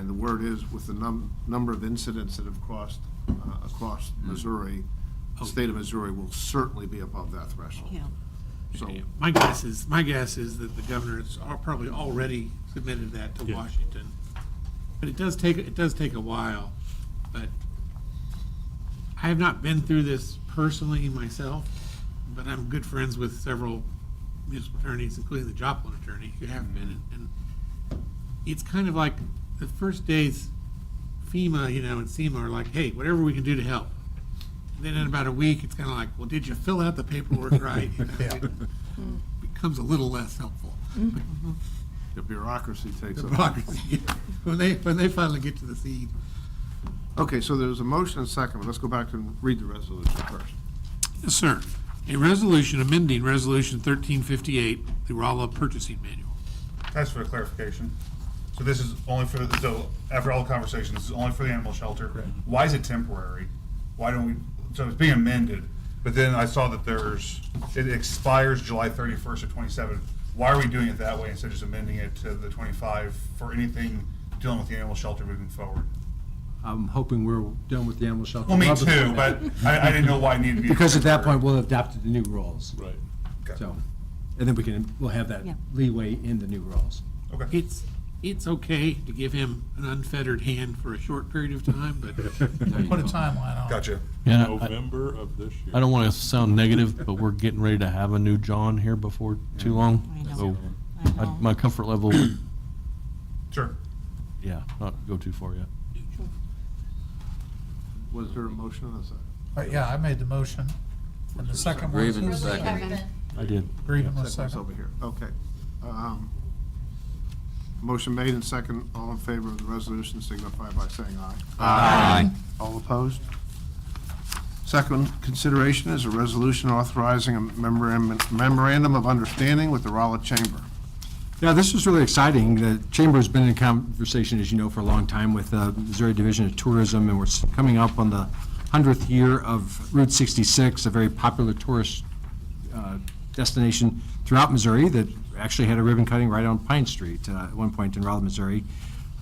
And the word is, with the number of incidents that have crossed across Missouri, the state of Missouri will certainly be above that threshold. Yeah. So, My guess is that the governor has probably already submitted that to Washington. But it does take a while. But I have not been through this personally myself, but I'm good friends with several municipal attorneys, including the Joplin attorney, who have been. And it's kind of like the first days FEMA, and SEMA are like, hey, whatever we can do to help. Then in about a week, it's kind of like, well, did you fill out the paperwork right? It becomes a little less helpful. the bureaucracy takes The over. bureaucracy, when they finally get to the seed. Okay, so there's a motion and a second, but let's go back and read the resolution first. Yes, sir. A resolution amending Resolution 1358, the Rolla purchasing manual. That's for clarification. So this is only for, so after all the conversations, this is only for the animal shelter. Why is it temporary? Why don't we, so it's being amended, but then I saw that it expires July 31st of 27. Why are we doing it that way instead of just amending it to the 25 for anything dealing with the animal shelter moving forward? I'm hoping we're done with the animal shelter. Well, me Love it. too, but I didn't know why it needed to be. Because at that temporary. point, we'll have adopted the new rules. Right. Okay. So, and then we'll have that Yeah. leeway in the new rules. Okay. It's okay to give him an unfettered hand for a short period of time, but Put a timeline on it. Gotcha. Yeah, November of this year. I don't want to sound negative, but we're getting ready to have a new John here before too long. I know. So I know. my comfort level, would, Sure. yeah, not go too far yet. Was there a motion and a second? Yeah, I made the motion. And the second one. Raven second. I did. Raven was Second's second. over here, okay. Motion made and second, all in favor of the resolution signify by saying aye. Aye. All opposed? Second consideration is a resolution authorizing a memorandum of understanding with the Rolla Chamber. Yeah, this was really exciting. The Chamber's been in conversation, as you know, for a long time with the Missouri Division of Tourism, and we're coming up on the 100th year of Route 66, a very popular tourist destination throughout Missouri that actually had a ribbon cutting right on Pine Street at one point in Rolla, Missouri.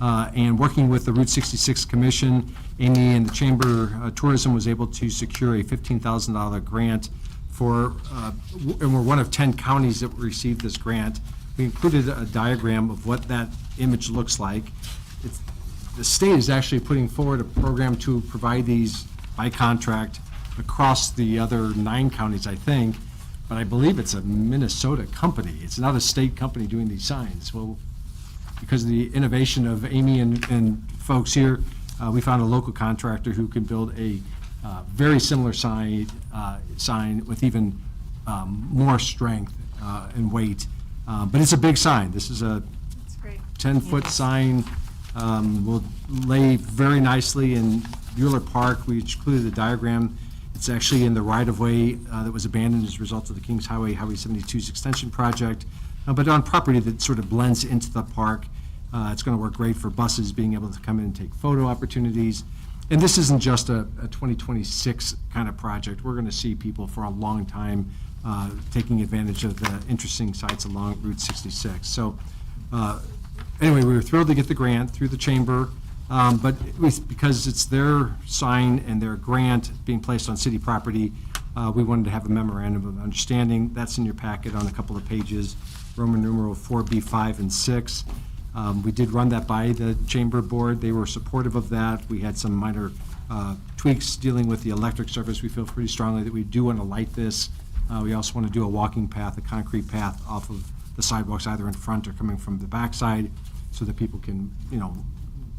And working with the Route 66 Commission, Amy and the Chamber of Tourism was able to secure a $15,000 grant for, and we're one of 10 counties that received this grant. We included a diagram of what that image looks like. The state is actually putting forward a program to provide these by contract across the other 9 counties, I think, but I believe it's a Minnesota company. It's not a state company doing these signs. Well, because of the innovation of Amy and folks here, we found a local contractor who can build a very similar sign with even more strength and weight. But it's a big sign. This is a 10-foot sign. Will lay very nicely in Bueller Park. We included a diagram. It's actually in the right-of-way that was abandoned as a result of the Kings Highway 72's extension project, but on property that sort of blends into the park. It's going to work great for buses being able to come in and take photo opportunities. And this isn't just a 2026 kind of project. We're going to see people for a long time taking advantage of the interesting sites along Route 66. So anyway, we were thrilled to get the grant through the Chamber, but because it's their sign and their grant being placed on city property, we wanted to have a memorandum of understanding. That's in your packet on a couple of pages, Roman numeral 4B, 5, and 6. We did run that by the Chamber Board. They were supportive of that. We had some minor tweaks dealing with the electric service. We feel pretty strongly that we do want to light this. We also want to do a walking path, a concrete path off of the sidewalks, either in front or coming from the backside, so that people can,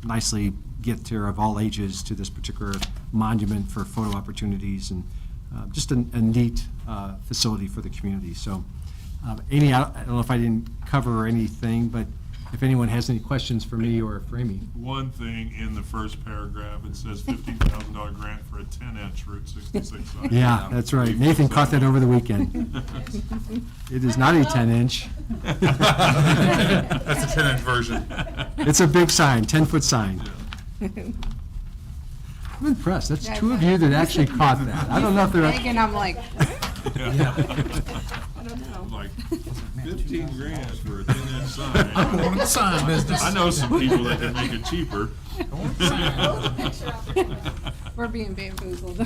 nicely get there of all ages to this particular monument for photo opportunities, and just a neat facility for the community. So, Amy, I don't know if I didn't cover anything, but if anyone has any questions for me or for Amy. One thing in the first paragraph, it says $15,000 grant for a 10-inch Route 66 sign. Yeah, that's right. Nathan caught that over the weekend. It is not a 10-inch. That's a 10-inch version. It's a big sign, 10-foot sign. I'm impressed. That's 2 of you that actually caught that. I don't know if they're. And I'm like, I don't know. Like 15 grand for a 10-inch sign. I'm going to the sign business. I know some people that can make it cheaper. We're being bamboozled.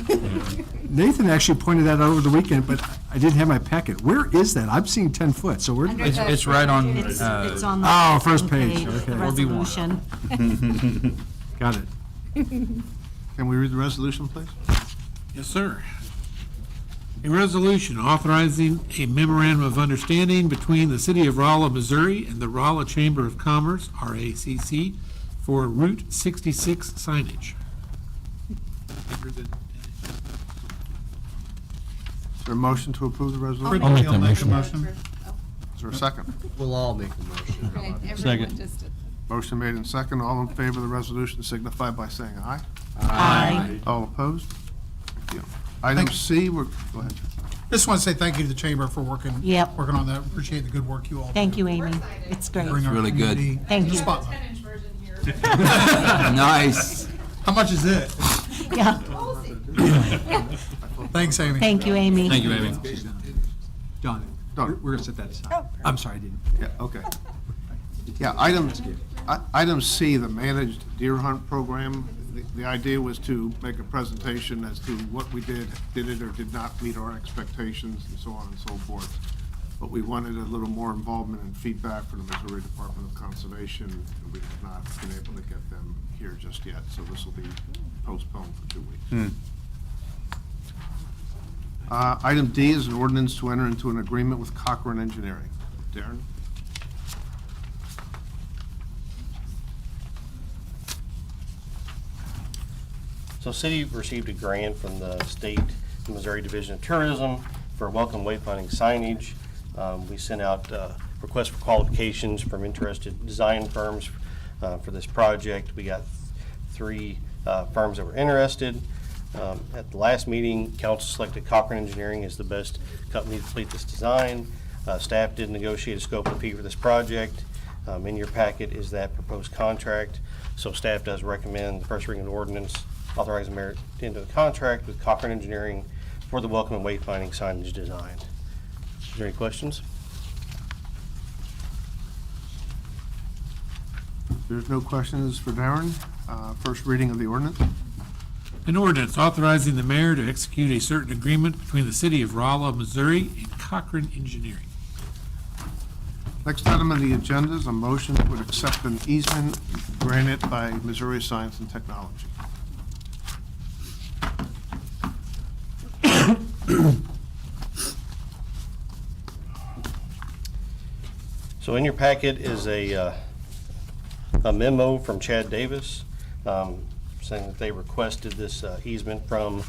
Nathan actually pointed that out over the weekend, but I didn't have my packet. Where is that? I'm seeing 10 foot, so where? Under It's, the- it's right on, It's on Oh, the first second page, page, okay. the 4B1. resolution. Got it. Can we read the resolution, please? Yes, sir. A resolution authorizing a memorandum of understanding between the City of Rolla, Missouri and the Rolla Chamber of Commerce, RACC, for Route 66 signage. Is there a motion to approve the resolution? I'll make that motion. Is there a second? we'll all make a motion. Okay, everyone Second. just did. Motion made in second. All in favor of the resolution signify by saying aye. Aye. All opposed? Thank you. Item C, go ahead. Just want to say thank you to the chamber for working Yep. on that. Appreciate the good work you all do. Thank you, Amy. It's great. Bring our really good. community Thank to the you. spotlight. Nice. How much is it? Yeah, Thanks, Amy. thank you, Amy. Thank you, Amy. Done. Done. We're going to set that aside. I'm sorry, I didn't. Yeah, okay. Yeah, item C, the managed deer hunt program. The idea was to make a presentation as to what we did it or did not meet our expectations and so on and so forth. But we wanted a little more involvement and feedback from the Missouri Department of Conservation, and we have not been able to get them here just yet, so this will be postponed for 2 weeks. Item D is an ordinance to enter into an agreement with Cochran Engineering. Darren? So city received a grant from the state Missouri Division of Tourism for welcome wayfinding signage. We sent out requests for qualifications from interested design firms for this project. We got 3 firms that were interested. At the last meeting, council selected Cochran Engineering as the best company to complete this design. Staff did negotiate a scope and fee for this project. In your packet is that proposed contract. So staff does recommend the first reading of the ordinance authorizing merit into the contract with Cochran Engineering for the welcome and wayfinding signage design. Is there any questions? There's no questions for Darren. First reading of the ordinance. An ordinance authorizing the mayor to execute a certain agreement between the City of Rolla, Missouri and Cochran Engineering. Next item on the agenda is a motion to accept an easement granted by Missouri Science and Technology. So in your packet is a memo from Chad Davis saying that they requested this easement from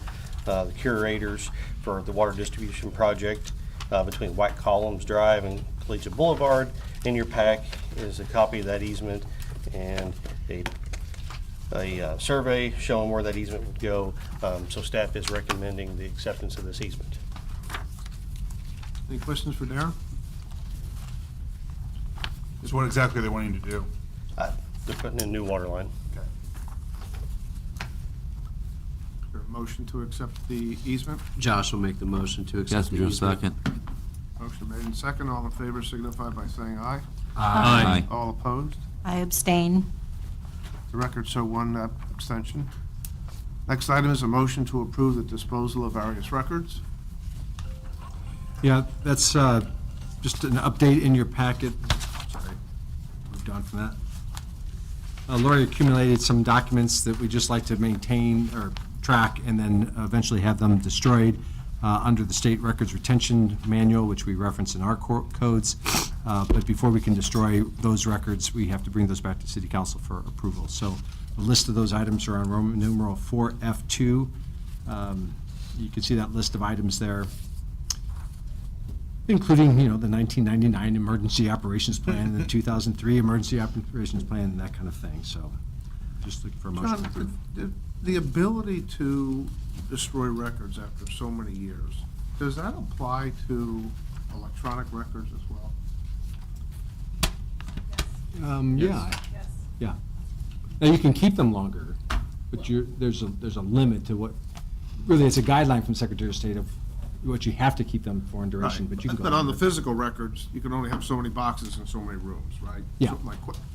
the curators for the water distribution project between White Columns Drive and Collegiate Boulevard. In your pack is a copy of that easement and a survey showing where that easement would go. So staff is recommending the acceptance of this easement. Any questions for Darren? So what exactly are they wanting to do? They're putting in a new water line. Okay. Is there a motion to accept the easement? Josh will make the motion to accept the easement. Motion made in second. All in favor signify by saying aye. Aye. All opposed? I abstain. The record show 1 abstention. Next item is a motion to approve the disposal of various records. Yeah, that's just an update in your packet. Sorry, moved on from that. Lori accumulated some documents that we just like to maintain or track and then eventually have them destroyed under the State Records Retention Manual, which we reference in our codes. But before we can destroy those records, we have to bring those back to City Council for approval. So a list of those items are on Roman numeral 4F2. You can see that list of items there, including, the 1999 Emergency Operations Plan and the 2003 Emergency Operations Plan and that kind of thing. So just looking for a motion to approve. John, the ability to destroy records after so many years, does that apply to electronic records as well? Yeah. Now, you can keep them longer, but there's a limit to what, really, it's a guideline from Secretary of State of what you have to keep them for in duration, but you can go. But on the longer. physical records, you can only have so many boxes and so many rooms, right? Yeah. So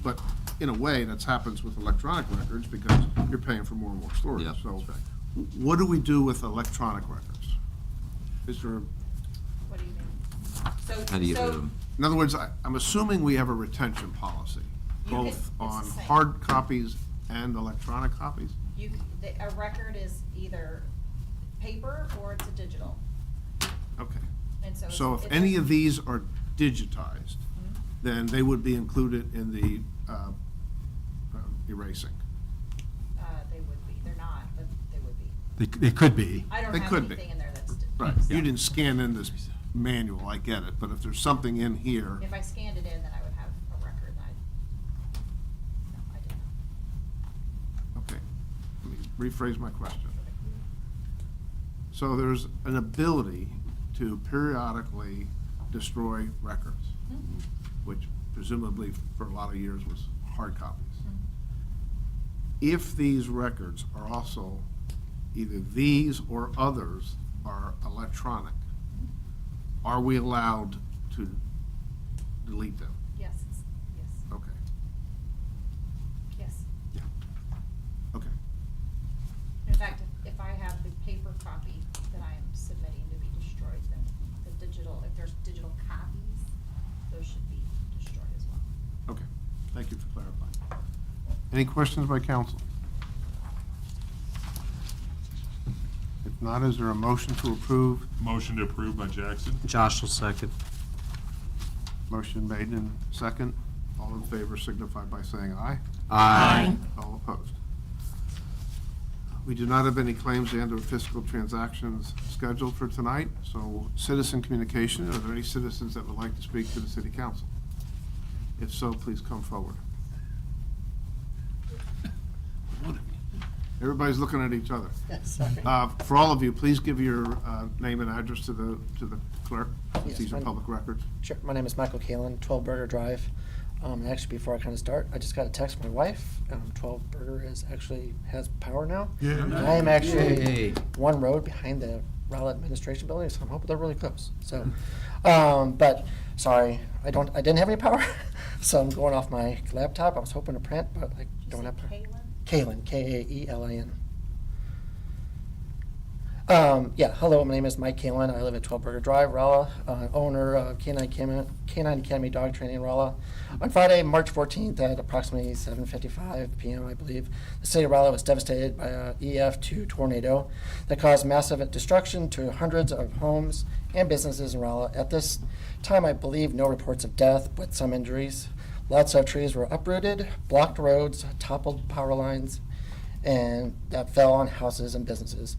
but in a way, that happens with electronic records because you're paying for more and more storage. Yeah, So what do we do with electronic records? Is there, What do you mean? How do you do them? in other words, I'm assuming we have a retention policy, You can- both it's the on same. hard copies and electronic copies? A record is either paper or it's a digital. Okay. And so. So if it's- any of these are digitized, Mhm. then they would be included in the erasing. They would be, they're not, but they would be. They could be. I don't They have could be. anything in there that's. Right, you didn't scan in this manual, I get it, but if there's something in here, If I scanned it in, then I would have a record, and no, I did not. okay, let me rephrase my question. So there's an ability to periodically destroy records, which presumably for a lot of years was hard copies. If these records are also, either these or others are electronic, are we allowed to delete them? Yes, yes, Okay, yes. okay. In fact, if I have the paper copy that I am submitting to be destroyed, then the digital, if there's digital copies, those should be destroyed as well. Okay, thank you for clarifying. Any questions by council? If not, is there a motion to approve? Motion to approve by Jackson. Josh will second. Motion made in second. All in favor signify by saying aye. Aye. All opposed. We do not have any claims and/or fiscal transactions scheduled for tonight, so citizen communication, are there any citizens that would like to speak to the city council? If so, please come forward. Everybody's looking at each other. For all of you, please give your name and address to the clerk. Yes, These are my- public records. Sure. My name is Michael Kalen, 12 Burger Drive. Actually, before I kind of start, I just got a text from my wife. 12 Burger has power now. Yeah. I am actually Yay. one road behind the Rolla Administration Building, so I'm hoping they're really close. So, but sorry, I didn't have any power, so I'm going off my laptop. I was hoping to print, but I Did you don't say have power. Kaylin? Kaelin, Kaelin. Yeah, hello, my name is Mike Kaelin. I live at 12 Burger Drive, Rolla, owner of Canine Academy Dog Training in Rolla. On Friday, March 14th at approximately 7:55 p.m., I believe, the city of Rolla was devastated by a EF2 tornado that caused massive destruction to hundreds of homes and businesses in Rolla. At this time, I believe no reports of death, but some injuries. Lots of trees were uprooted, blocked roads, toppled power lines, and that fell on houses and businesses.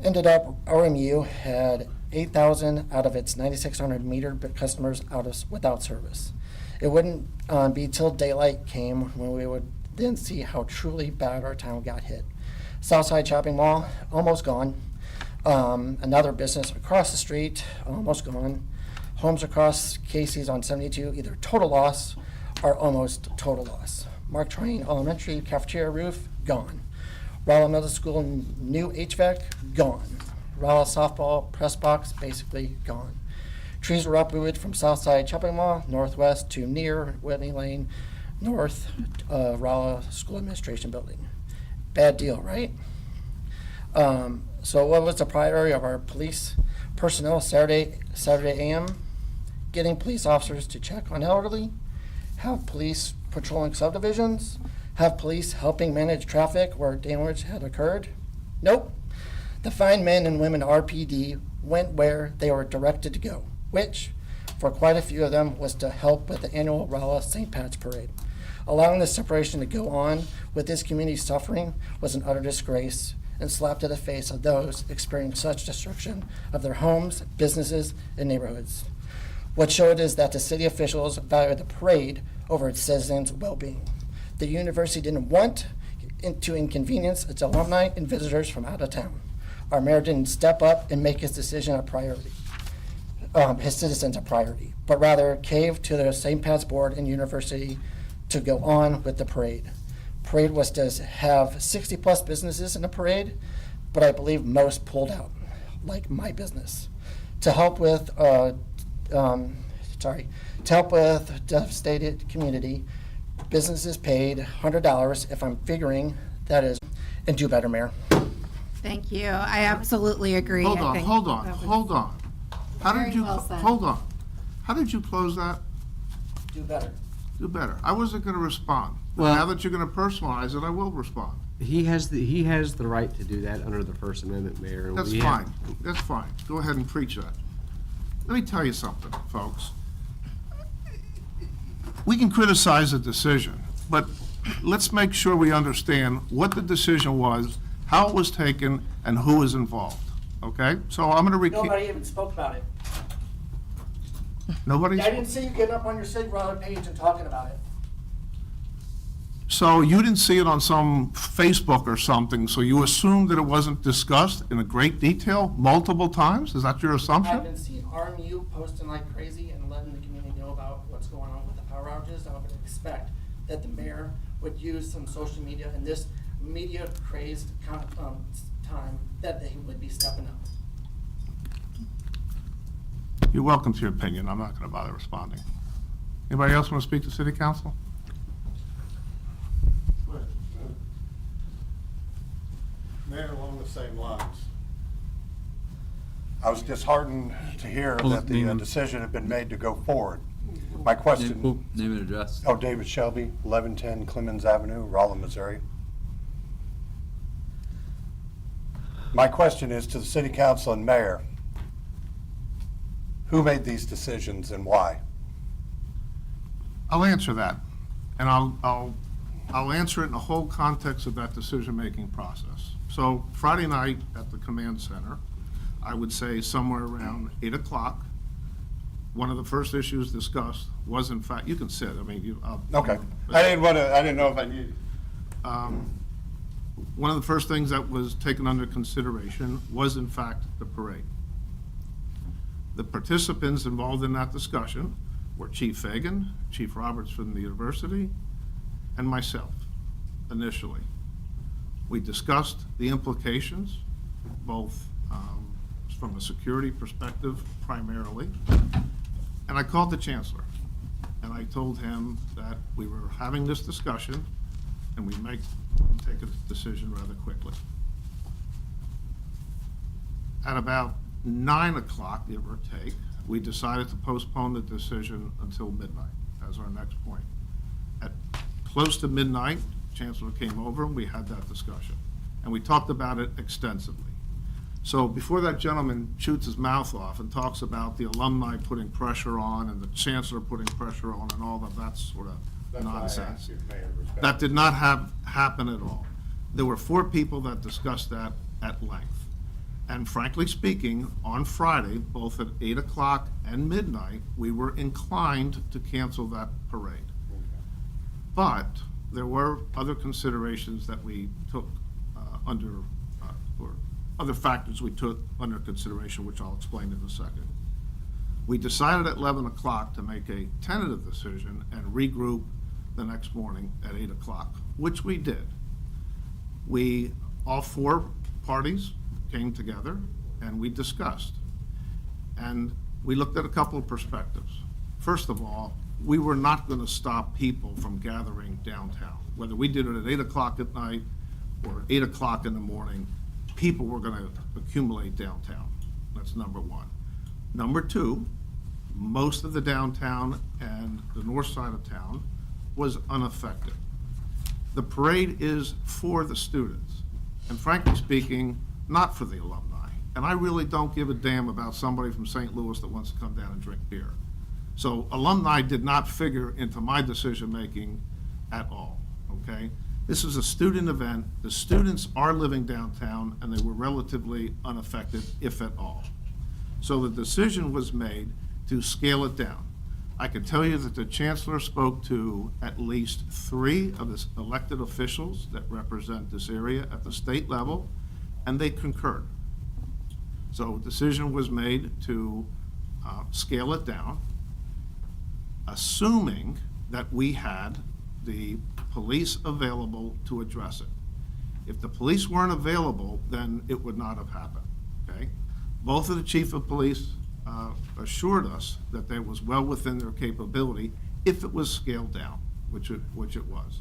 Ended up, RMU had 8,000 out of its 9,600 metered customers without service. It wouldn't be till daylight came when we would then see how truly bad our town got hit. Southside Shopping Mall, almost gone. Another business across the street, almost gone. Homes across Casey's on 72, either total loss or almost total loss. Mark Twain Elementary cafeteria roof, gone. Rolla Middle School new HVAC, gone. Rolla softball press box, basically gone. Trees were uprooted from Southside Shopping Mall, northwest to near Whitney Lane, north Rolla School Administration Building. Bad deal, right? So what was the priority of our police personnel Saturday AM? Getting police officers to check on elderly, have police patrolling subdivisions, have police helping manage traffic where damage had occurred? Nope. The fine men and women RPD went where they were directed to go, which, for quite a few of them, was to help with the annual Rolla St. Pat's Parade. Allowing this separation to go on with this community suffering was an utter disgrace and slap to the face of those experiencing such destruction of their homes, businesses, and neighborhoods. What showed is that the city officials valued the parade over its citizens' well-being. The university didn't want to inconvenience its alumni and visitors from out of town. Our mayor didn't step up and make his decision a priority, his citizens a priority, but rather caved to the St. Pat's Board and university to go on with the parade. Parade was to have 60-plus businesses in the parade, but I believe most pulled out, like my business. to help with, to help with devastated community. Businesses paid $100, if I'm figuring that is, and do better, Mayor. Thank you. I absolutely agree. Hold I on, think hold on, that was hold on. How did very you, well said. hold on. How did you close that? Do better. Do better. I wasn't gonna respond. But Well- now that you're gonna personalize it, I will respond. He has the right to do that under the First Amendment, Mayor. and That's we have- fine, that's fine. Go ahead and preach that. Let me tell you something, folks. We can criticize a decision, but let's make sure we understand what the decision was, how it was taken, and who was involved, okay? So I'm gonna Nobody even spoke about it. Nobody? I didn't see you getting up on your Sig Rolla page and talking about it. So you didn't see it on some Facebook or something, so you assumed that it wasn't discussed in a great detail multiple times? Is that your I've assumption? been seeing RMU posting like crazy and letting the community know about what's going on with the power outages. I would expect that the mayor would use some social media in this media crazed time, that they would be stepping up. You're welcome to your opinion. I'm not gonna bother responding. Anybody else want to speak to city council? Mayor, along the same lines. I was disheartened to hear that the decision had been made to go forward. My question. Name and address. Oh, David Shelby, 1110 Clemens Avenue, Rolla, Missouri. My question is to the city council and mayor. Who made these decisions and why? I'll answer that, and I'll answer it in the whole context of that decision-making process. So Friday night at the command center, I would say somewhere around 8 o'clock, one of the first issues discussed was in fact, you can sit, I mean, Okay. I didn't know if I needed. One of the first things that was taken under consideration was in fact the parade. The participants involved in that discussion were Chief Fagan, Chief Roberts from the university, and myself, initially. We discussed the implications, both from a security perspective primarily, and I called the chancellor, and I told him that we were having this discussion, and we'd take a decision rather quickly. At about 9 o'clock, give or take, we decided to postpone the decision until midnight as our next point. At close to midnight, Chancellor came over and we had that discussion. And we talked about it extensively. So before that gentleman shoots his mouth off and talks about the alumni putting pressure on and the Chancellor putting pressure on and all of that sort of nonsense. That did not happen at all. There were 4 people that discussed that at length. And frankly speaking, on Friday, both at 8 o'clock and midnight, we were inclined to cancel that parade. But there were other considerations that we took or other factors we took under consideration, which I'll explain in a second. We decided at 11 o'clock to make a tentative decision and regroup the next morning at 8 o'clock, which we did. All 4 parties came together and we discussed. And we looked at a couple of perspectives. First of all, we were not going to stop people from gathering downtown. Whether we did it at 8 o'clock at night or 8 o'clock in the morning, people were going to accumulate downtown. That's number 1. Number 2, most of the downtown and the north side of town was unaffected. The parade is for the students, and frankly speaking, not for the alumni. And I really don't give a damn about somebody from St. Louis that wants to come down and drink beer. So alumni did not figure into my decision-making at all, okay? This is a student event. The students are living downtown, and they were relatively unaffected, if at all. So the decision was made to scale it down. I can tell you that the chancellor spoke to at least 3 of the elected officials that represent this area at the state level, and they concurred. So a decision was made to scale it down, assuming that we had the police available to address it. If the police weren't available, then it would not have happened, okay? Both of the chief of police assured us that that was well within their capability if it was scaled down, which it was.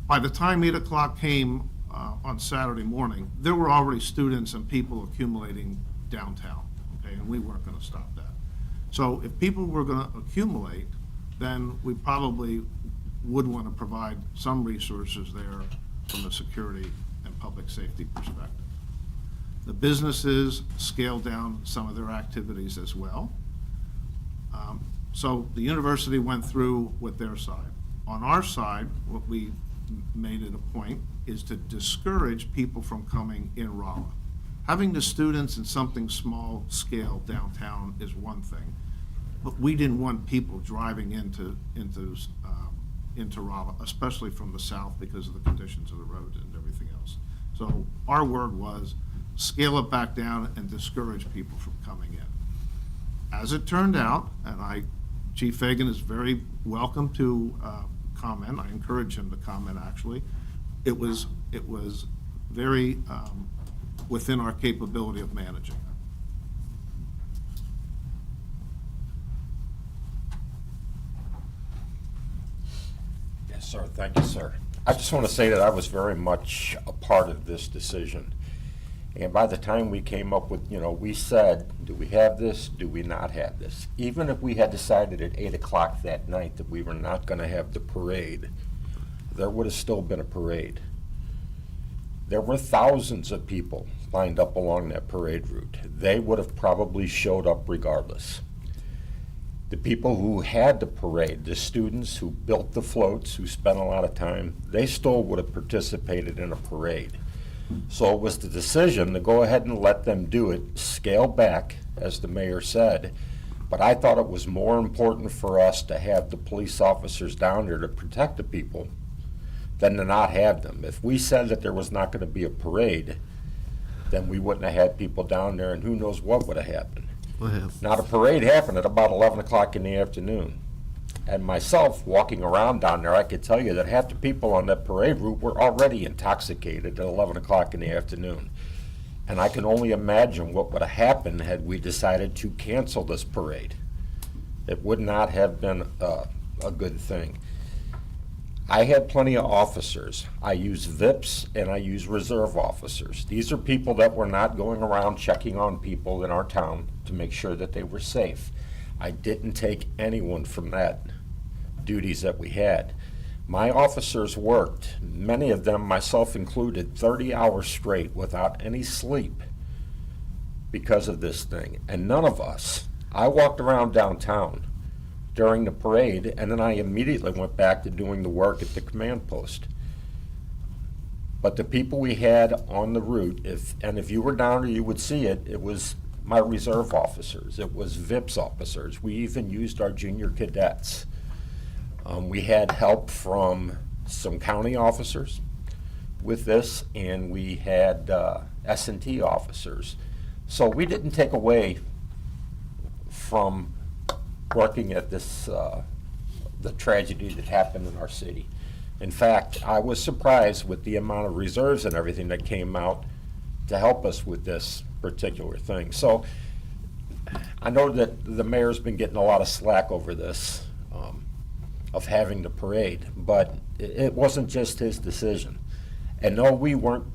By the time 8 o'clock came on Saturday morning, there were already students and people accumulating downtown, okay, and we weren't going to stop that. So if people were going to accumulate, then we probably would want to provide some resources there from a security and public safety perspective. The businesses scaled down some of their activities as well. So the university went through with their side. On our side, what we made it a point is to discourage people from coming in Rolla. Having the students in something small scale downtown is one thing, but we didn't want people driving into Rolla, especially from the south because of the conditions of the roads and everything else. So our word was scale it back down and discourage people from coming in. As it turned out, and Chief Fagan is very welcome to comment. I encourage him to comment, actually. It was very within our capability of managing. Yes, sir. Thank you, sir. I just want to say that I was very much a part of this decision. And by the time we came up with, we said, do we have this? Do we not have this? Even if we had decided at 8 o'clock that night that we were not going to have the parade, there would have still been a parade. There were thousands of people lined up along that parade route. They would have probably showed up regardless. The people who had the parade, the students who built the floats, who spent a lot of time, they still would have participated in a parade. So it was the decision to go ahead and let them do it, scale back, as the mayor said. But I thought it was more important for us to have the police officers down there to protect the people than to not have them. If we said that there was not going to be a parade, then we wouldn't have had people down there, and who knows what would have happened. Now, the parade happened at about 11 o'clock in the afternoon. And myself, walking around down there, I could tell you that half the people on that parade route were already intoxicated at 11 o'clock in the afternoon. And I can only imagine what would have happened had we decided to cancel this parade. It would not have been a good thing. I had plenty of officers. I use VIPs and I use reserve officers. These are people that were not going around checking on people in our town to make sure that they were safe. I didn't take anyone from that duties that we had. My officers worked, many of them, myself included, 30 hours straight without any sleep because of this thing. And none of us, I walked around downtown during the parade, and then I immediately went back to doing the work at the command post. But the people we had on the route, if you were down there, you would see it, it was my reserve officers, it was VIPS officers. We even used our junior cadets. We had help from some county officers with this, and we had S&T officers. So we didn't take away from working at this, the tragedy that happened in our city. In fact, I was surprised with the amount of reserves and everything that came out to help us with this particular thing. So I know that the mayor's been getting a lot of slack over this, of having the parade, but it wasn't just his decision. And no, we weren't,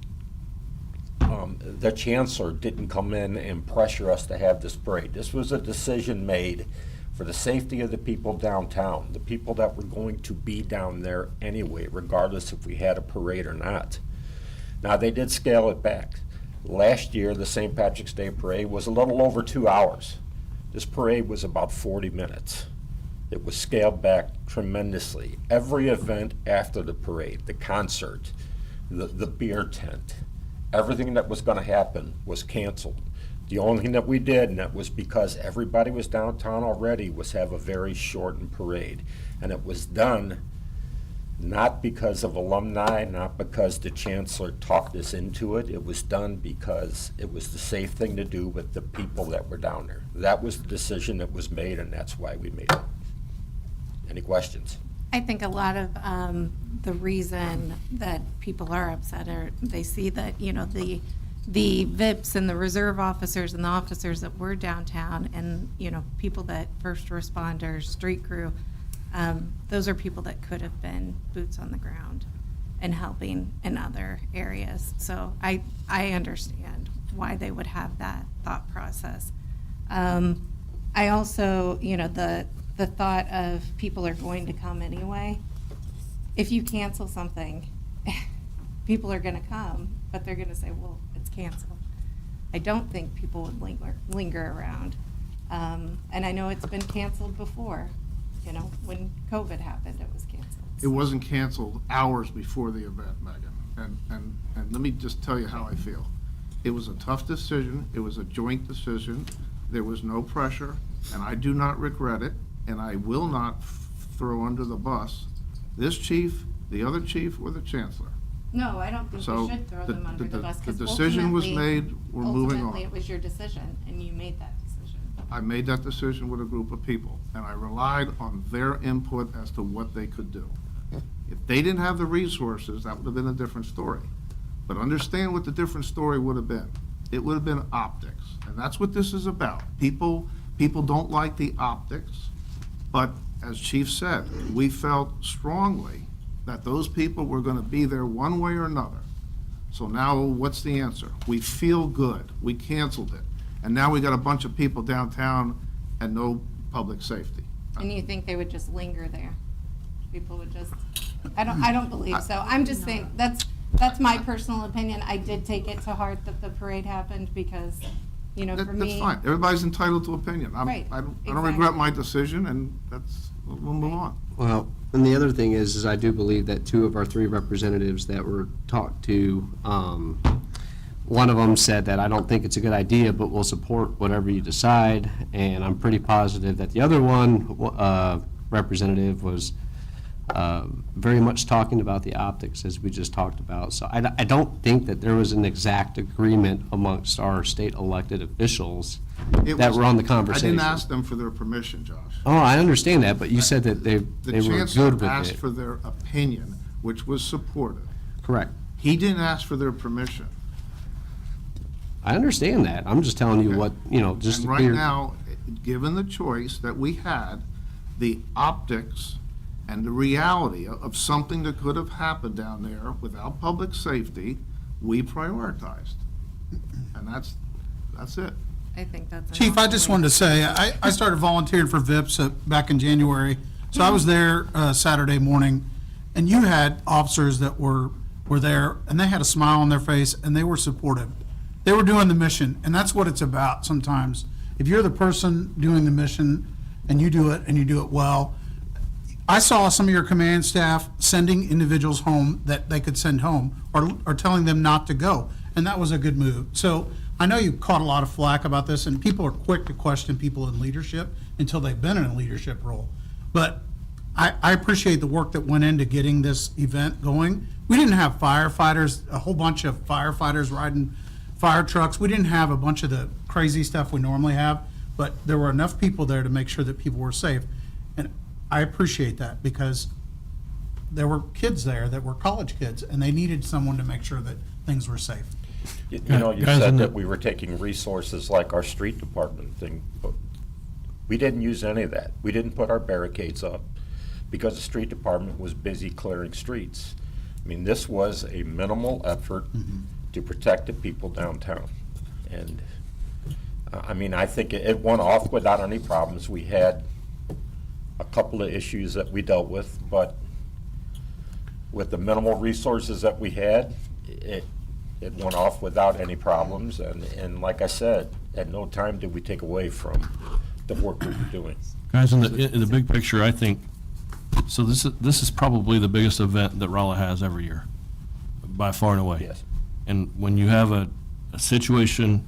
the chancellor didn't come in and pressure us to have this parade. This was a decision made for the safety of the people downtown, the people that were going to be down there anyway, regardless if we had a parade or not. Now, they did scale it back. Last year, the St. Patrick's Day parade was a little over 2 hours. This parade was about 40 minutes. It was scaled back tremendously. Every event after the parade, the concert, the beer tent, everything that was going to happen was canceled. The only thing that we did, and that was because everybody was downtown already, was have a very shortened parade. And it was done not because of alumni, not because the chancellor talked us into it. It was done because it was the safe thing to do with the people that were down there. That was the decision that was made, and that's why we made it. Any questions? I think a lot of the reason that people are upset are they see that, the the VIPs and the reserve officers and the officers that were downtown and, you know, people that, first responders, street crew, those are people that could have been boots on the ground and helping in other areas. So I understand why they would have that thought process. I also, you know, the thought of people are going to come anyway. If you cancel something, people are going to come, but they're going to say, well, it's canceled. I don't think people would linger around. And I know it's been canceled before. You know, when COVID happened, it was canceled. It wasn't canceled hours before the event, Megan. And let me just tell you how I feel. It was a tough decision. It was a joint decision. There was no pressure, and I do not regret it, and I will not throw under the bus this chief, the other chief, or the chancellor. No, I don't think So we should throw them under the bus. the 'Cause decision was ultimately- made, we're moving on. Ultimately, it was your decision, and you made that decision. I made that decision with a group of people, and I relied on their input as to what they could do. If they didn't have the resources, that would have been a different story. But understand what the different story would have been. It would have been optics, and that's what this is about. People don't like the optics, but as Chief said, we felt strongly that those people were going to be there one way or another. So now what's the answer? We feel good. We canceled it. And now we got a bunch of people downtown and no public safety. And you think they would just linger there? People would just, I don't believe so. I'm just saying, that's my personal opinion. I did take it to heart that the parade happened because, you know, for me. That's fine. Everybody's entitled to opinion. Right, I don't exactly. regret my decision, and we'll move on. Well, and the other thing is I do believe that 2 of our 3 representatives that were talked to, one of them said that I don't think it's a good idea, but we'll support whatever you decide. And I'm pretty positive that the other one, representative, was very much talking about the optics as we just talked about. So I don't think that there was an exact agreement amongst our state elected officials that were on the conversation. I didn't ask them for their permission, Josh. Oh, I understand that, but you said that they The were chancellor good with asked it. for their opinion, which was supported. Correct. He didn't ask for their permission. I understand that. I'm just telling you Okay. what, you know, just And to right clear. now, given the choice that we had, the optics and the reality of something that could have happened down there without public safety, we prioritized. And that's it. I think that's. an Chief, I awful just way- wanted to say, I started volunteering for VIPS back in January. So I was there Saturday morning, and you had officers that were there, and they had a smile on their face, and they were supportive. They were doing the mission, and that's what it's about sometimes. If you're the person doing the mission, and you do it well. I saw some of your command staff sending individuals home that they could send home, or telling them not to go, and that was a good move. So I know you caught a lot of flack about this, and people are quick to question people in leadership until they've been in a leadership role. But I appreciate the work that went into getting this event going. We didn't have firefighters, a whole bunch of firefighters riding fire trucks. We didn't have a bunch of the crazy stuff we normally have, but there were enough people there to make sure that people were safe. And I appreciate that, because there were kids there that were college kids, and they needed someone to make sure that things were safe. You know, you Guys, said in the- that we were taking resources like our street department thing, but we didn't use any of that. We didn't put our barricades up because the street department was busy clearing streets. I mean, this was a minimal effort to protect the people downtown. And, I mean, I think it went off without any problems. We had a couple of issues that we dealt with, but with the minimal resources that we had, it went off without any problems. And like I said, at no time did we take away from the work we were doing. Guys, in the big picture, I think, so this is probably the biggest event that Rolla has every year, by far and away. Yes. And when you have a situation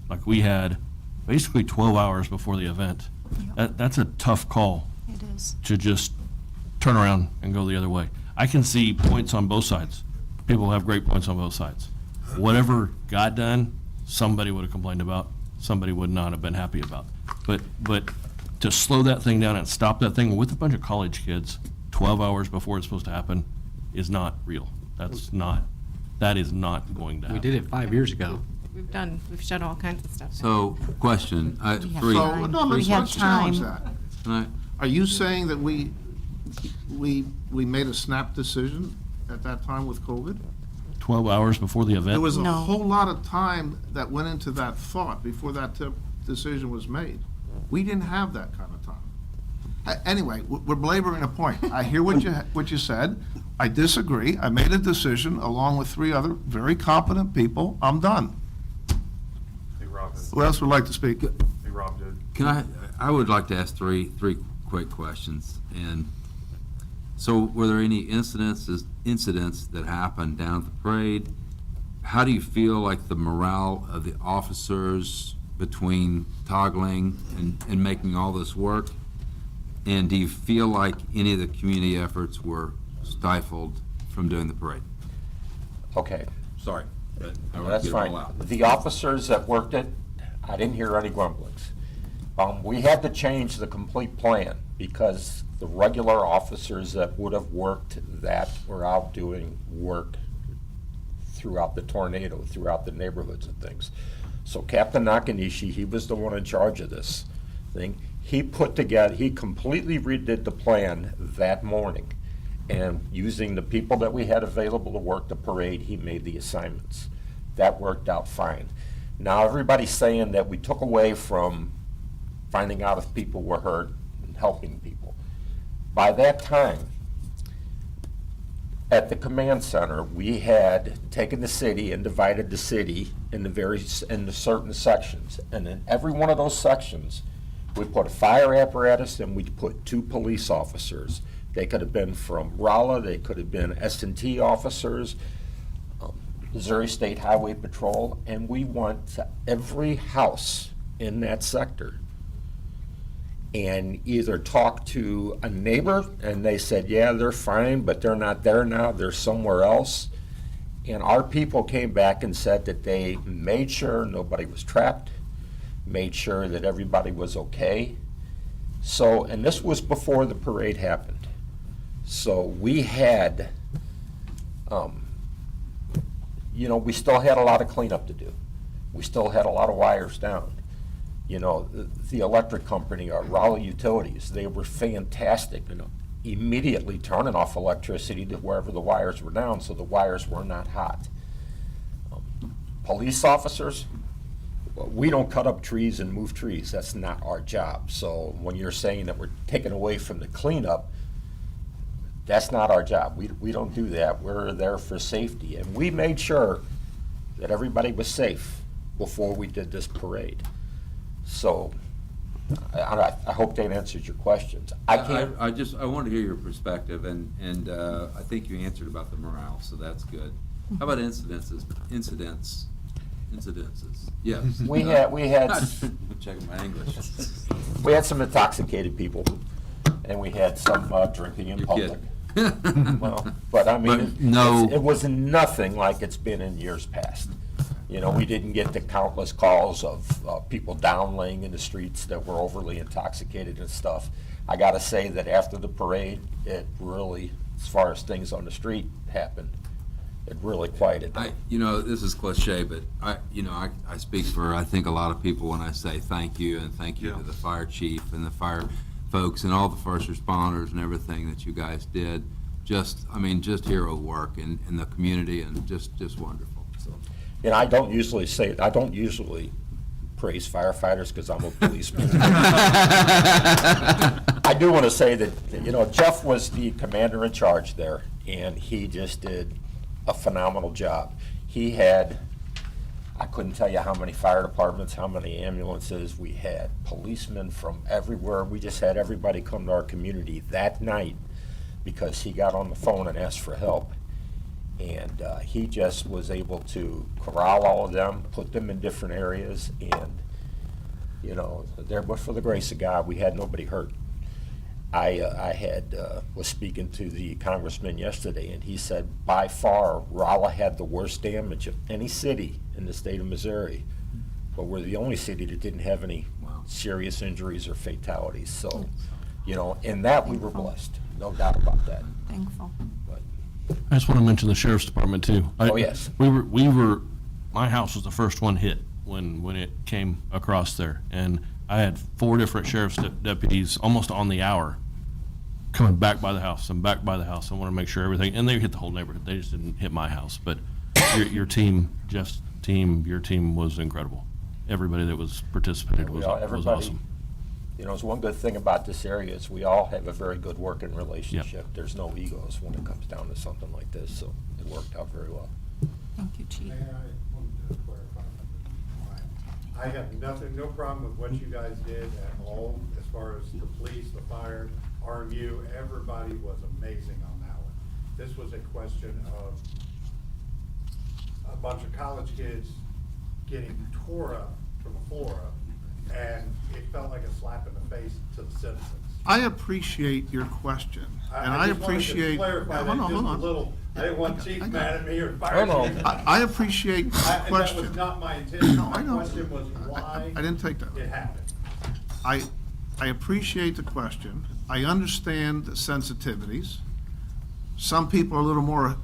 like we had, basically 12 hours before the event, that's a tough call It is. to just turn around and go the other way. I can see points on both sides. People have great points on both sides. Whatever got done, somebody would have complained about, somebody would not have been happy about. But to slow that thing down and stop that thing with a bunch of college kids 12 hours before it's supposed to happen is not real. That is not going to happen. We did it 5 years ago. we've shut all kinds of stuff down. So, question, have three. time. So, no, We let's have let's challenge time. that. Can I- Are you saying that we made a snap decision at that time with COVID? 12 hours before the There event? was a No. whole lot of time that went into that thought before that decision was made. We didn't have that kind of time. Anyway, we're belaboring a point. I hear what you said. I disagree. I made a decision along with 3 other very competent people. I'm done. Hey, Rob, Who else would like to speak? hey, Rob did. Can I would like to ask three quick questions. And so were there any incidents that happened down at the parade? How do you feel like the morale of the officers between toggling and making all this work? And do you feel like any of the community efforts were stifled from doing the parade? Okay, Sorry, but I want that's to get it all fine. out. The officers that worked it, I didn't hear any grumblings. We had to change the complete plan because the regular officers that would have worked that were out doing work throughout the tornado, throughout the neighborhoods and things. So Captain Nakanishi, he was the one in charge of this thing. He completely redid the plan that morning. And using the people that we had available to work the parade, he made the assignments. That worked out fine. Now, everybody's saying that we took away from finding out if people were hurt and helping people. By that time, at the command center, we had taken the city and divided the city into certain sections. And in every one of those sections, we put a fire apparatus and we put 2 police officers. They could have been from Rolla, they could have been S&T officers, Missouri State Highway Patrol, and we went to every house in that sector and either talked to a neighbor and they said, yeah, they're fine, but they're not there now, they're somewhere else. And our people came back and said that they made sure nobody was trapped, made sure that everybody was okay. So, and this was before the parade happened. So we had, we still had a lot of cleanup to do. We still had a lot of wires down. The electric company, Rolla Utilities, they were fantastic, immediately turning off electricity to wherever the wires were down so the wires were not hot. Police officers, we don't cut up trees and move trees. That's not our job. So when you're saying that we're taking away from the cleanup, that's not our job. We don't do that. We're there for safety. And we made sure that everybody was safe before we did this parade. So I hope that answers your questions. I want to hear your perspective, and I think you answered about the morale, so that's good. How about incidences? Yes. We had checking my English. We had some intoxicated people, and we had some drinking in public. Well, but I mean, it was nothing like it's been in years past. We didn't get the countless calls of people down laying in the streets that were overly intoxicated and stuff. I got to say that after the parade, it really, as far as things on the street happened, it really quieted down. This is cliche, but I speak for, I think, a lot of people when I say thank you, and thank you to the fire chief and the fire folks and all the first responders and everything that you guys did. Just hero work in the community, and just wonderful. So. I don't usually praise firefighters because I'm a policeman. I do want to say that, Jeff was the commander in charge there, and he just did a phenomenal job. He had, I couldn't tell you how many fire departments, how many ambulances. We had policemen from everywhere. We just had everybody come to our community that night because he got on the phone and asked for help. And he just was able to corral all of them, put them in different areas, and, there, but for the grace of God, we had nobody hurt. I was speaking to the congressman yesterday, and he said, by far, Rolla had the worst damage of any city in the state of Missouri, but we're the only city that didn't have any serious injuries or fatalities. So, in that we were blessed, no doubt about that. Thankful. I just want to mention the sheriff's department too. Oh, yes. We were my house was the first one hit when it came across there. And I had 4 different sheriff's deputies almost on the hour coming back by the house and back by the house. I want to make sure everything, and they hit the whole neighborhood. They just didn't hit my house. But your team, Jeff's team, your team was incredible. Everybody that was participated was Everybody, awesome. you know, it's one good thing about this area is we all have a very good working relationship. There's no egos when it comes down to something like this, so it worked out very well. Thank you, Chief. Mayor, I wanted to clarify something. I have nothing, no problem with what you guys did at all, as far as the police, the fire, RMU, everybody was amazing on that one. This was a question of a bunch of college kids getting tore up from the floor up, and it felt like a slap in the face to the citizens. I appreciate your question, and I just wanted to appreciate. clarify Hold that on, just hold a on. little, I didn't want Chief I got mad it. at me or fire chief. I appreciate the And that question. was not my intention. No, I My know. question was why I didn't take that. it happened. I appreciate the question. I understand the sensitivities. Some people are a little more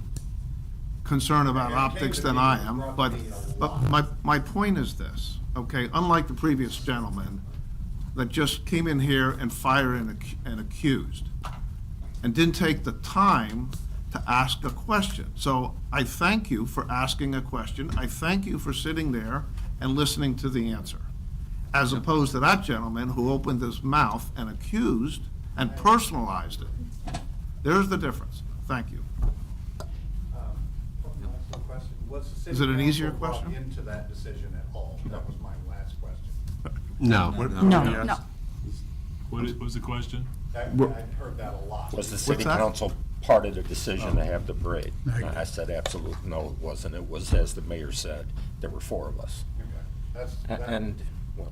concerned about Yeah, it came optics to than me, I it am, brought but, me a but lot. my point is this, okay? Unlike the previous gentleman that just came in here and fired and accused and didn't take the time to ask a question. So I thank you for asking a question. I thank you for sitting there and listening to the answer, as opposed to that gentleman who opened his mouth and accused and personalized it. There's the difference. Thank you. Last question. Was the Is city it an easier council brought question? into that decision at all? That was my last question. No. No. What was the question? I heard that a lot. Was the city that? council part of the decision to have the parade? I said absolutely no, it wasn't. It was, as the mayor said, there were 4 of us. Okay. That- And, well,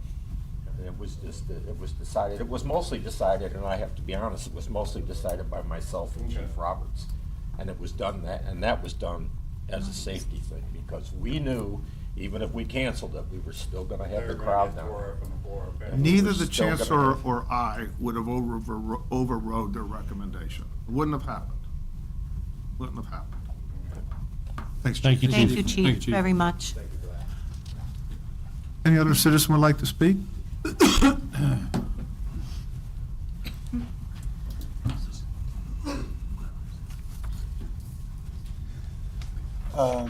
it was just, it was decided, it was mostly decided, and I have to be honest, it was mostly decided by myself and Chief Roberts. And it was done and that was done as a safety thing, because we knew, even if we canceled it, we were still gonna have the They're gonna crowd get down tore there. up on the floor, okay. And Neither we're the still gonna chancellor have- or I would have overrode their recommendation. It wouldn't have happened. Wouldn't have happened. Thanks, Chief. Thank you, Thank Chief. you, Thank you, Chief, Chief. very much. Thank you for that. Any other citizen would like to speak?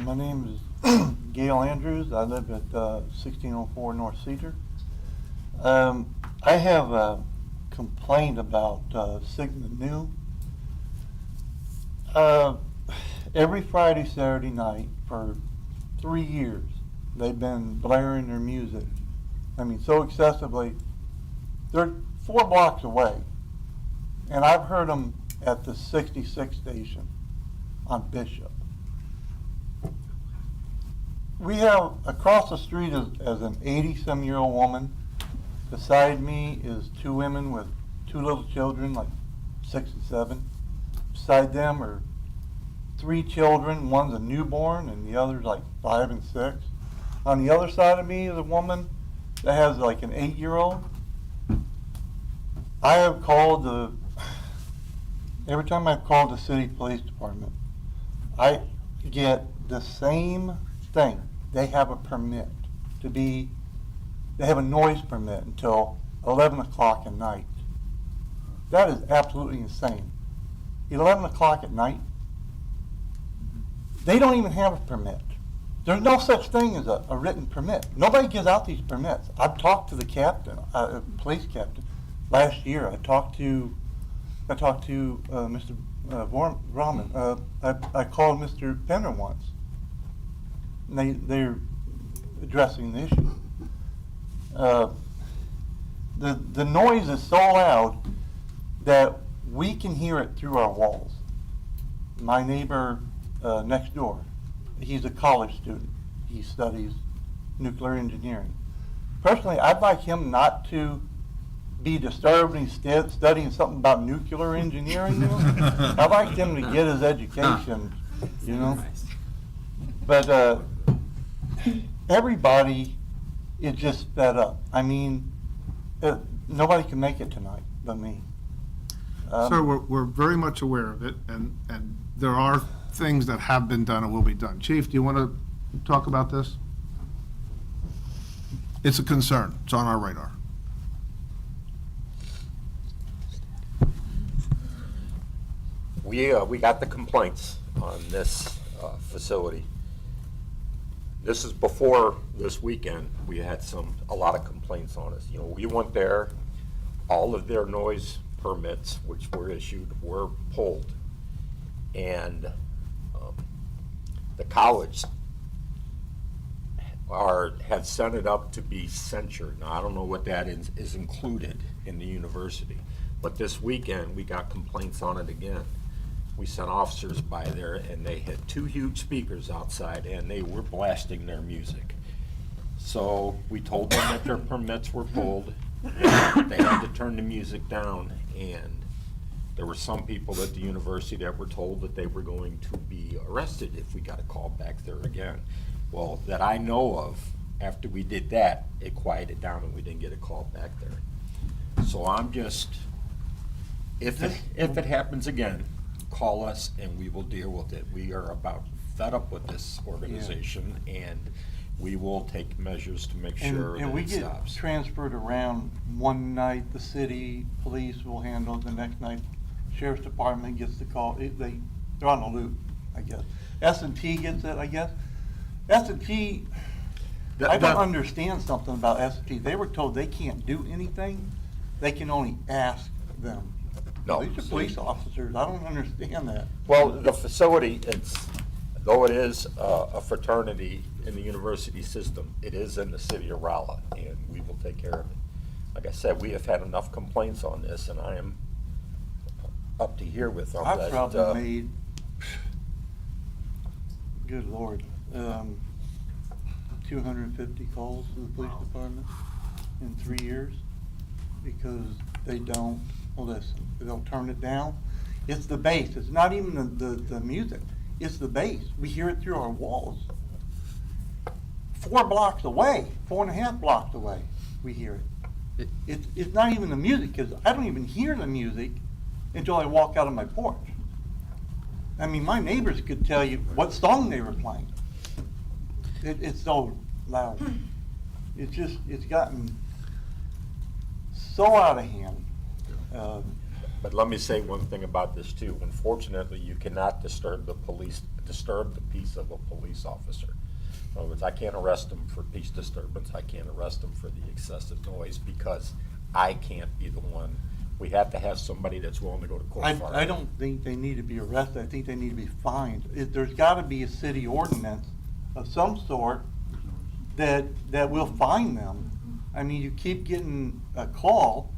My name is Gail Andrews. I live at 1604 North Cedar. I have a complaint about Sigma Nu. Every Friday, Saturday night for 3 years, they've been blaring their music. I mean, so excessively. They're 4 blocks away, and I've heard them at the 66 station on Bishop. We have across the street as an 80-some-year-old woman. Beside me is 2 women with 2 little children, like 6 and 7. Beside them are 3 children. One's a newborn and the other's like 5 and 6. On the other side of me is a woman that has like an 8-year-old. I have called every time I've called the city police department, I get the same thing. They have a permit they have a noise permit until 11 o'clock at night. That is absolutely insane. 11 o'clock at night? They don't even have a permit. There's no such thing as a written permit. Nobody gives out these permits. I've talked to the captain, police captain, last year. I talked to Mr. Rahman. I called Mr. Penner once. And they're addressing the issue. The noise is so loud that we can hear it through our walls. My neighbor next door, he's a college student. He studies nuclear engineering. Personally, I'd like him not to be disturbed and he's studying something about nuclear engineering. I'd like him to get his education, you know. But everybody is just fed up. I mean, nobody can make it tonight but me. Sir, we're very much aware of it, and there are things that have been done and will be done. Chief, do you want to talk about this? It's a concern. It's on our radar. We got the complaints on this facility. This is before this weekend, we had a lot of complaints on us. You know, we went there, all of their noise permits, which were issued, were pulled. And the college have sent it up to be censured. Now, I don't know what that is included in the university, but this weekend, we got complaints on it again. We sent officers by there, and they had 2 huge speakers outside, and they were blasting their music. So we told them that their permits were pulled, they had to turn the music down, and there were some people at the university that were told that they were going to be arrested if we got a call back there again. Well, that I know of, after we did that, it quieted down and we didn't get a call back there. So I'm just, if it happens again, call us and we will deal with it. We are about fed up with this organization, and we will take measures to make sure that And we it get stops. transferred around. One night, the city police will handle it, the next night, sheriff's department gets the call. They're on the loop, I guess. S&T gets it, I guess. S&T, I don't understand something about S&T. They were told they can't do anything. They can only ask them. No. These are police officers. I don't understand that. Well, the facility, though it is a fraternity in the university system, it is in the city of Rolla, and we will take care of it. Like I said, we have had enough complaints on this, and I am up to here with them. I've probably made, good Lord, 250 calls to the police department in 3 years because they don't listen. They don't turn it down. It's the bass. It's not even the music. It's the bass. We hear it through our walls. 4 blocks away, 4.5 blocks away, we hear it. It's not even the music, because I don't even hear the music until I walk out of my porch. I mean, my neighbors could tell you what song they were playing. It's so loud. It's gotten so out of hand. But let me say one thing about this too. Unfortunately, you cannot disturb the peace of a police officer. In other words, I can't arrest them for peace disturbance. I can't arrest them for the excessive noise because I can't be the one. We have to have somebody that's willing to go to court for it. I don't think they need to be arrested. I think they need to be fined. There's got to be a city ordinance of some sort that will fine them. I mean, you keep getting a call.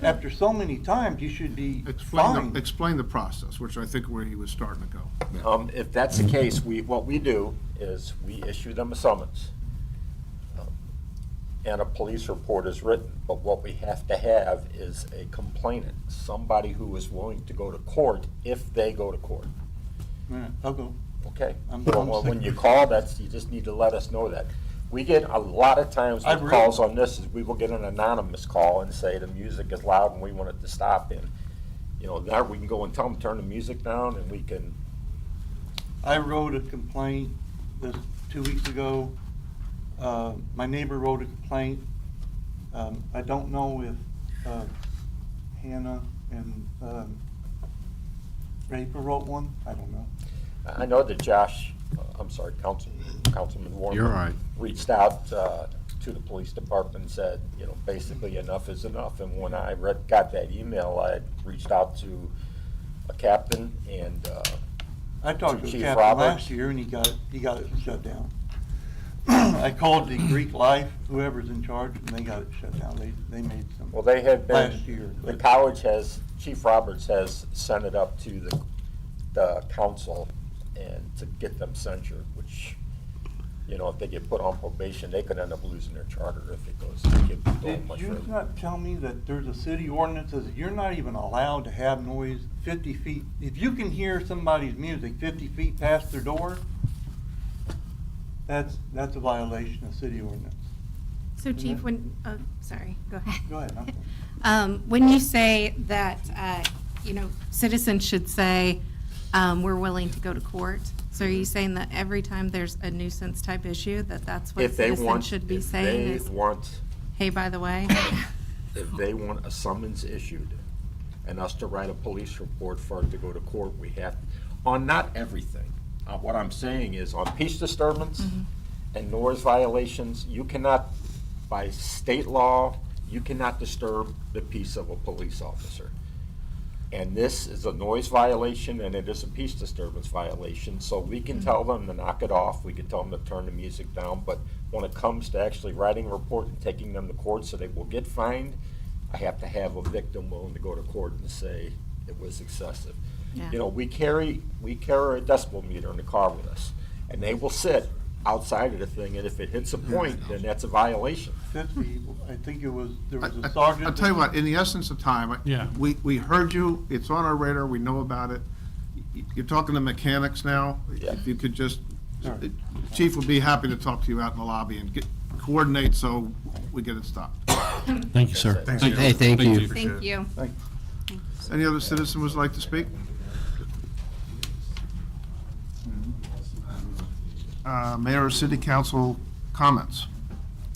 After so many times, you should be fined. Explain the process, which I think where he was starting to go. If that's the case, what we do is we issue them a summons. And a police report is written, but what we have to have is a complainant, somebody who is willing to go to court if they go to court. Yeah, I'll go. Okay? I'm Well, sick when of you it. call, you just need to let us know that. We get a lot of times I've with written- calls on this, is we will get an anonymous call and say the music is loud and we want it to stop. And, now we can go and tell them, turn the music down, and we can, I wrote a complaint 2 weeks ago. My neighbor wrote a complaint. I don't know if Hannah and Raper wrote one. I don't know. I know that Councilman Warren. You're right. Reached out to the police department and said, basically enough is enough. And when I got that email, I reached out to a captain and I talked to a Chief captain Roberts. last year and he got it shut down. I called the Greek Life, whoever's in charge, and they got it shut down. They made some. Well, they have been, last year. the but- college Chief Roberts has sent it up to the council and to get them censured, which, if they get put on probation, they could end up losing their charter if it goes Did much you further. not tell me that there's a city ordinance that says you're not even allowed to have noise 50 feet? If you can hear somebody's music 50 feet past their door, that's a violation of city ordinance. So Chief, sorry, go ahead. Go ahead. I'm sorry. When you say that, citizens should say, we're willing to go to court. So are you saying that every time there's a nuisance type issue, that's what If they citizens want, should be if saying they is, want, hey, by the way? if they want a summons issued and us to write a police report for it to go to court, we have, on not everything. What I'm saying is on peace disturbance and noise violations, you cannot, by state law, you cannot disturb the peace of a police officer. And this is a noise violation and it is a peace disturbance violation, so we can tell them to knock it off, we can tell them to turn the music down, but when it comes to actually writing a report and taking them to court so they will get fined, I have to have a victim willing to go to court and say it was excessive. Yeah. You know, we carry a decibel meter in the car with us, and they will sit outside of the thing, and if it hits a point, then that's a violation. 50, I think there was a I'll sergeant. tell you what, in the essence of time, Yeah. we heard you, it's on our radar, we know about it. You're talking to mechanics now. Yeah. If you could just, Chief would be happy to talk to you out in the lobby and coordinate so we get it stopped. Thank you, sir. Hey, thank you. Thank you. Any other citizen would like to speak? Mayor or city council comments?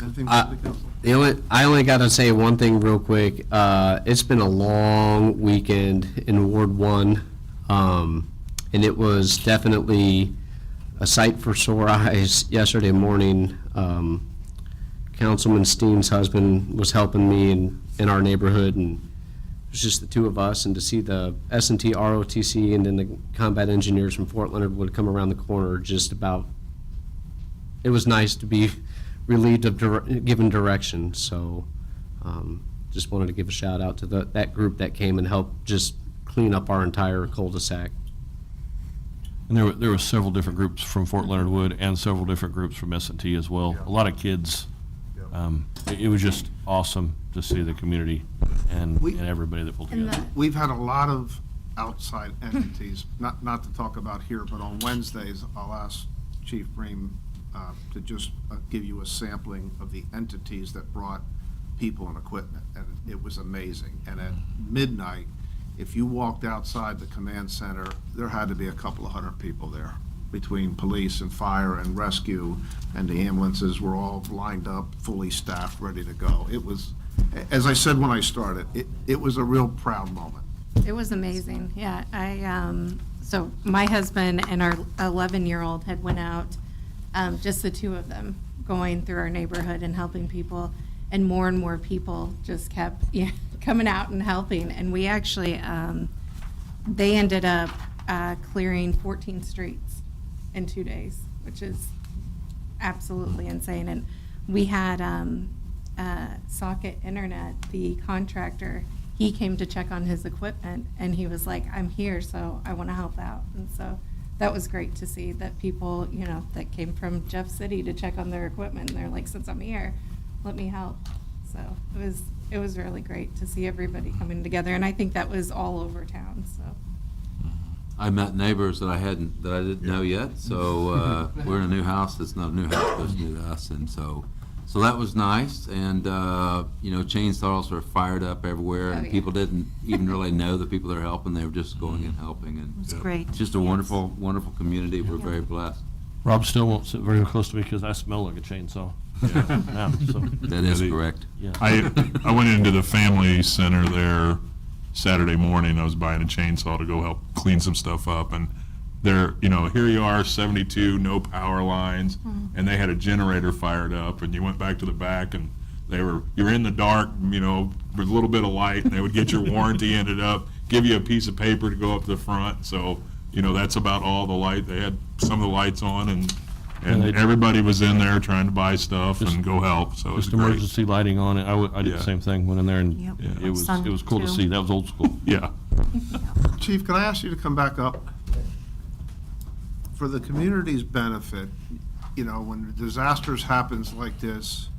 Anything from city council? I only got to say one thing real quick. It's been a long weekend in Ward 1, and it was definitely a sight for sore eyes yesterday morning. Councilman Steen's husband was helping me in our neighborhood, and it was just the two of us, and to see the S&T ROTC and then the combat engineers from Fort Leonard Wood come around the corner, just about, it was nice to be relieved of given direction. So just wanted to give a shout out to that group that came and helped just clean up our entire cul-de-sac. And there were several different groups from Fort Leonard Wood and several different groups from S&T as well. A lot of kids. It was just awesome to see the community and everybody that pulled together. We've had a lot of outside entities, not to talk about here, but on Wednesdays, I'll ask Chief Bream to just give you a sampling of the entities that brought people and equipment, and it was amazing. And at midnight, if you walked outside the command center, there had to be a couple of hundred people there, between police and fire and rescue, and the ambulances were all lined up, fully staffed, ready to go. It was, as I said when I started, it was a real proud moment. It was amazing, yeah. So my husband and our 11-year-old had went out, just the two of them, going through our neighborhood and helping people, and more people just kept coming out and helping. And we actually, they ended up clearing 14 streets in 2 days, which is absolutely insane. And we had Socket Internet, the contractor, he came to check on his equipment, and he was like, I'm here, so I want to help out. And so that was great to see that people, that came from Jeff City to check on their equipment, and they're like, since I'm here, let me help. So it was really great to see everybody coming together, and I think that was all over town, so. I met neighbors that I didn't know yet, so we're in a new house that's not a new house, but it's new to us, and so that was nice, and chainsaws were fired up everywhere, and yeah. people didn't even really know the people that are helping, they were just going and helping, and It was great. just a wonderful, wonderful community, we're very blessed. Rob still won't sit very close to me because I smell like a chainsaw. Now, so. That is correct. Yeah. I went into the family center there Saturday morning. I was buying a chainsaw to go help clean some stuff up, and there, here you are, 72, no power lines, and they had a generator fired up, and you went back to the back, and you're in the dark, with a little bit of light, and they would get your warranty ended up, give you a piece of paper to go up to the front. So, that's about all the light. They had some of the lights on, and everybody was in there trying to buy stuff and go help. So it was Just great. emergency lighting on it. I did the same thing, went in there, and Yep. Yeah. it was Sun, cool to too. see. That was old school. Yeah. Chief, can I ask you to come back up? For the community's benefit, when disasters happens like this,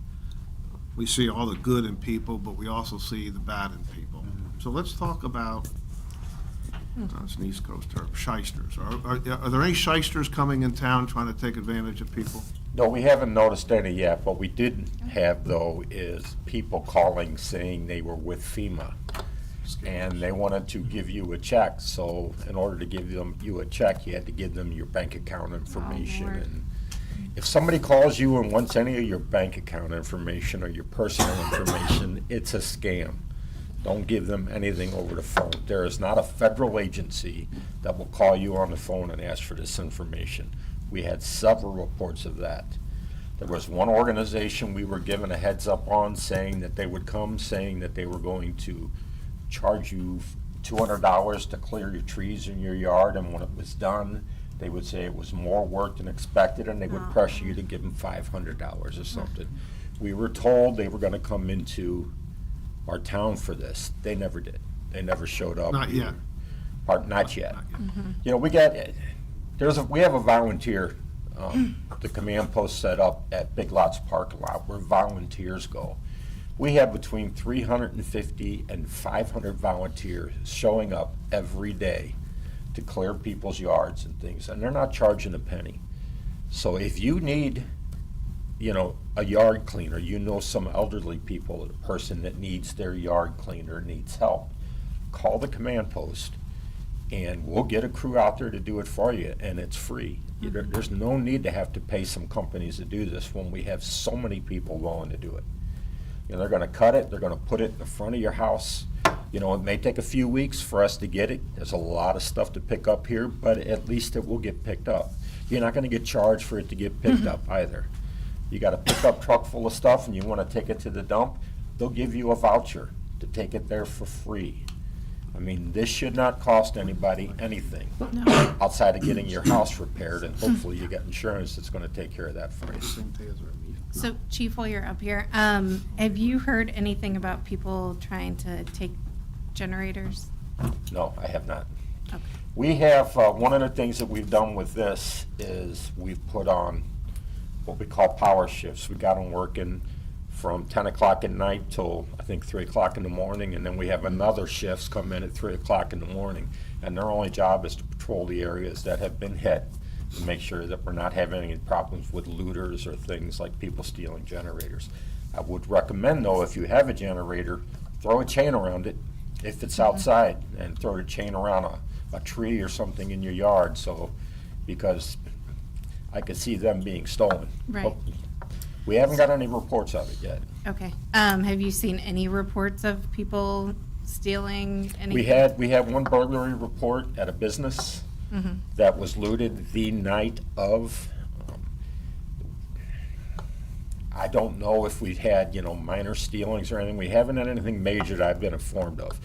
we see all the good in people, but we also see the bad in people. So let's talk about, it's an East Coast term, shysters. Are there any shysters coming in town trying to take advantage of people? No, we haven't noticed any yet. What we did have, though, is people calling saying they were with FEMA. and they wanted to give you a check. So in order to give you a check, you had to give them your bank account information. Lord. And if somebody calls you and wants any of your bank account information or your personal information, it's a scam. Don't give them anything over the phone. There is not a federal agency that will call you on the phone and ask for this information. We had several reports of that. There was one organization we were given a heads up on saying that they would come, saying that they were going to charge you $200 to clear your trees in your yard, and when it was done, they would say it was more work than expected, and they would pressure you to give them $500 or something. We were told they were gonna come into our town for this. They never did. They never showed up. Not yet. Not yet. You know, we have a volunteer, the command post set up at Big Lots parking lot where volunteers go. We have between 350 and 500 volunteers showing up every day to clear people's yards and things, and they're not charging a penny. So if you need, you know, a yard cleaner, you know some elderly people, a person that needs their yard cleaner, needs help, call the command post, and we'll get a crew out there to do it for you, and it's free. There's no need to have to pay some companies to do this when we have so many people willing to do it. You know, they're gonna cut it, they're gonna put it in the front of your house. You know, it may take a few weeks for us to get it. There's a lot of stuff to pick up here, but at least it will get picked up. You're not gonna get charged for it to get picked up either. You got a pickup truck full of stuff and you wanna take it to the dump, they'll give you a voucher to take it there for free. I mean, this should not cost anybody anything outside of getting your house repaired, and hopefully you got insurance that's gonna take care of that for you. So Chief, while you're up here, have you heard anything about people trying to take generators? No, I have not. Okay. We have, one of the things that we've done with this is we've put on what we call power shifts. We got them working from 10 o'clock at night till, I think, 3 o'clock in the morning, and then we have another shifts come in at 3 o'clock in the morning. And their only job is to patrol the areas that have been hit and make sure that we're not having any problems with looters or things like people stealing generators. I would recommend, though, if you have a generator, throw a chain around it if it's outside, and throw a chain around a tree or something in your yard, so, because I could see them being stolen. Right. But we haven't got any reports of it yet. Okay. Have you seen any reports of people stealing anything? We had one burglary report at a business that was looted the night of. I don't know if we've had, you know, minor stealings or anything. We haven't had anything major that I've been informed of.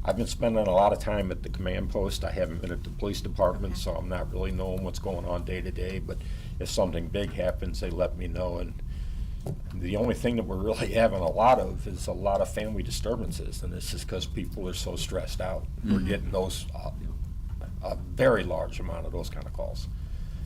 I've been spending a lot of time at the command post. I haven't been at the police department, so I'm not really knowing what's going on day to day. But if something big happens, they let me know. And the only thing that we're really having a lot of is a lot of family disturbances, and it's just because people are so stressed out. We're getting those, a very large amount of those kind of calls.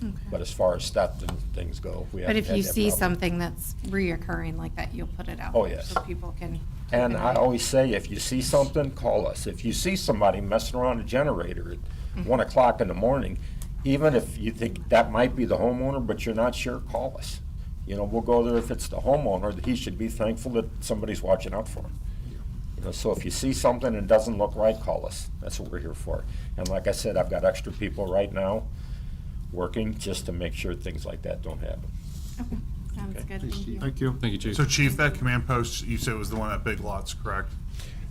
Okay. But as far as theft and things go, we But haven't if had you that see problem. something that's reoccurring like that, you'll put it out. Oh, yes. So people can. keep And an I eye. always say, if you see something, call us. If you see somebody messing around a generator at 1 o'clock in the morning, even if you think that might be the homeowner, but you're not sure, call us. You know, we'll go there. If it's the homeowner, he should be thankful that somebody's watching out for him. You know, so if you see something and it doesn't look right, call us. That's what we're here for. And like I said, I've got extra people right now working just to make sure things like that don't happen. Okay. Sounds good. Thank you. Thank you. Thank you, Chief. So Chief, that command post, you said was the one at Big Lots, correct?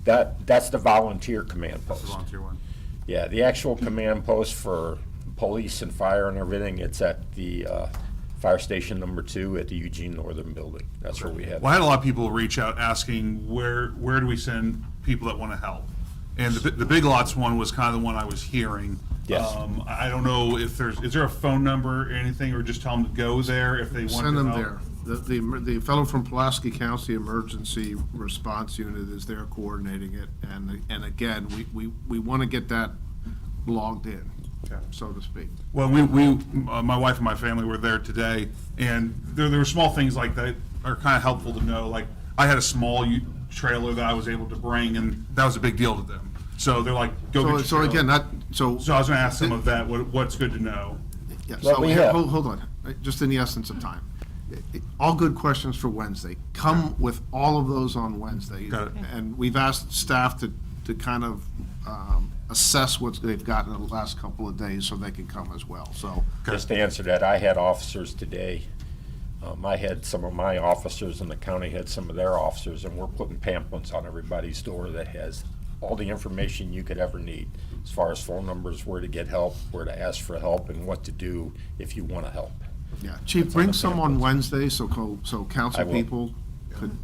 That's the volunteer command That's post. the volunteer one. Yeah, the actual command post for police and fire and everything, it's at the fire station number 2 at the Eugene Northern Building. That's where we have. Well, I had a lot of people reach out asking where do we send people that want to help? And the Big Lots one was kind of the one I was hearing. Yes. I don't know if is there a phone number or anything, or just tell them to go there if they want to Send them help? there. The fellow from Pulaski County Emergency Response Unit is there coordinating it, and again, we want to get that logged in, so to speak. Well, my wife and my family were there today, and there were small things like that are kind of helpful to know. Like, I had a small trailer that I was able to bring, and that was a big deal to them. So they're like, go get your So trailer. again, so I was going to ask some of that, what's good to know? Yeah, Well, so we here, have- hold on, just in the essence of time. All good questions for Wednesday. Come with all of those on Wednesday. Got it. And we've asked staff to to kind of assess what they've gotten in the last couple of days so they can come as well, so. Just to answer that, I had officers today. I had some of my officers, and the county had some of their officers, and we're putting pamphlets on everybody's door that has all the information you could ever need, as far as phone numbers, where to get help, where to ask for help, and what to do if you want to help. Yeah, Chief, bring some on Wednesday, so I council will. people could,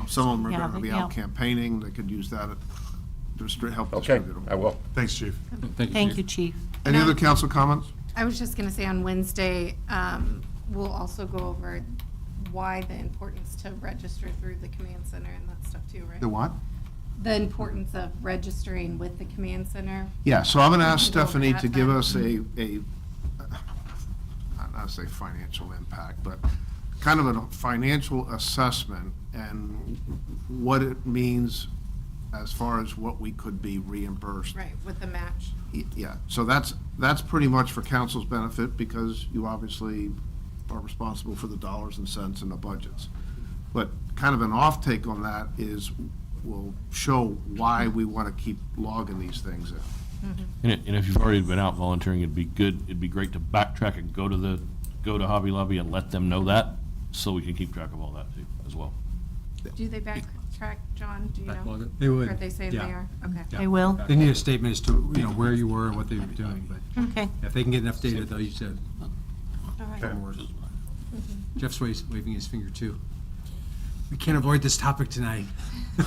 some of them are Yeah, gonna be yeah. out campaigning, they could use that to help Okay, distribute them. I will. Thanks, Chief. Thank you, Chief. Any other council comments? I was just gonna say on Wednesday, we'll also go over why the importance to register through the command center and that stuff too, right? The what? The importance of registering with the command center. Yeah, so I'm gonna ask We can go over Stephanie that to give then. us not to say financial impact, but kind of a financial assessment and what it means as far as what we could be reimbursed. Right, with the match. Yeah, so that's pretty much for council's benefit, because you obviously are responsible for the dollars and cents and the budgets. But kind of an off-take on that is, will show why we want to keep logging these things in. And if you've already been out volunteering, it'd be great to backtrack and go to Hobby Lobby and let them know that, so we can keep track of all that too, as well. Do they backtrack, John? Do you know? Backlog it? They would, Are they saying they yeah. are? Okay. Yeah. They will? They need a statement as to, where you were and what they were doing, but Okay. if they can get enough data, they'll use that. All right. Jeff's waving his finger too. We can't avoid this topic tonight.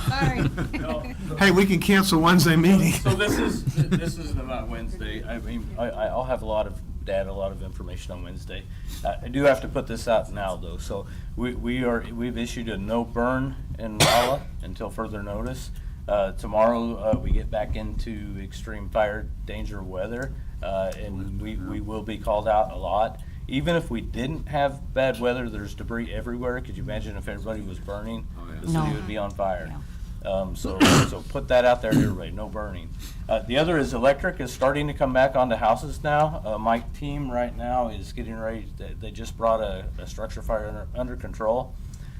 Sorry. Hey, we can cancel Wednesday meeting. So this is about Wednesday. I mean, I'll have a lot of data, a lot of information on Wednesday. I do have to put this out now, though. So we've issued a no burn in Rolla until further notice. Tomorrow, we get back into extreme fire danger weather, and we will be called out a lot. Even if we didn't have bad weather, there's debris everywhere. Could you imagine if everybody was burning? The city No. would be on fire. So put that out there to everybody, no burning. The other is electric is starting to come back onto houses now. My team right now is getting ready, they just brought a structure fire under control.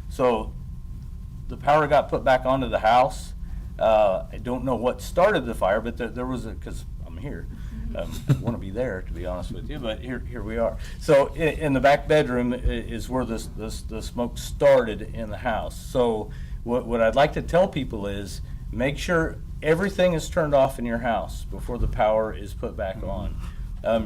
So the power got put back onto the house. I don't know what started the fire, but there was because I'm here. I want to be there, to be honest with you, but here we are. So in the back bedroom is where the smoke started in the house. So what I'd like to tell people is make sure everything is turned off in your house before the power is put back on.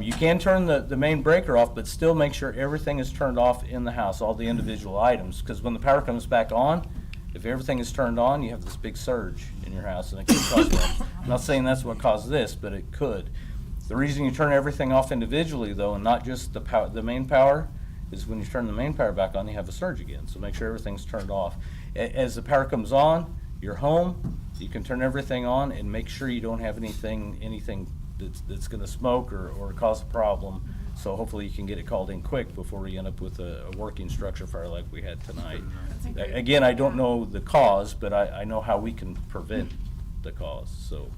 You can turn the main breaker off, but still make sure everything is turned off in the house, all the individual items, because when the power comes back on, if everything is turned on, you have this big surge in your house, and it could cause problems. I'm not saying that's what caused this, but it could. The reason you turn everything off individually, though, and not just the main power, is when you turn the main power back on, you have a surge again. So make sure everything's turned off. As the power comes on, you're home, you can turn everything on and make sure you don't have anything that's going to smoke or cause a problem. So hopefully you can get it called in quick before we end up with a working structure fire like we had tonight. Again, I don't know the cause, but I know how we can prevent the cause. So.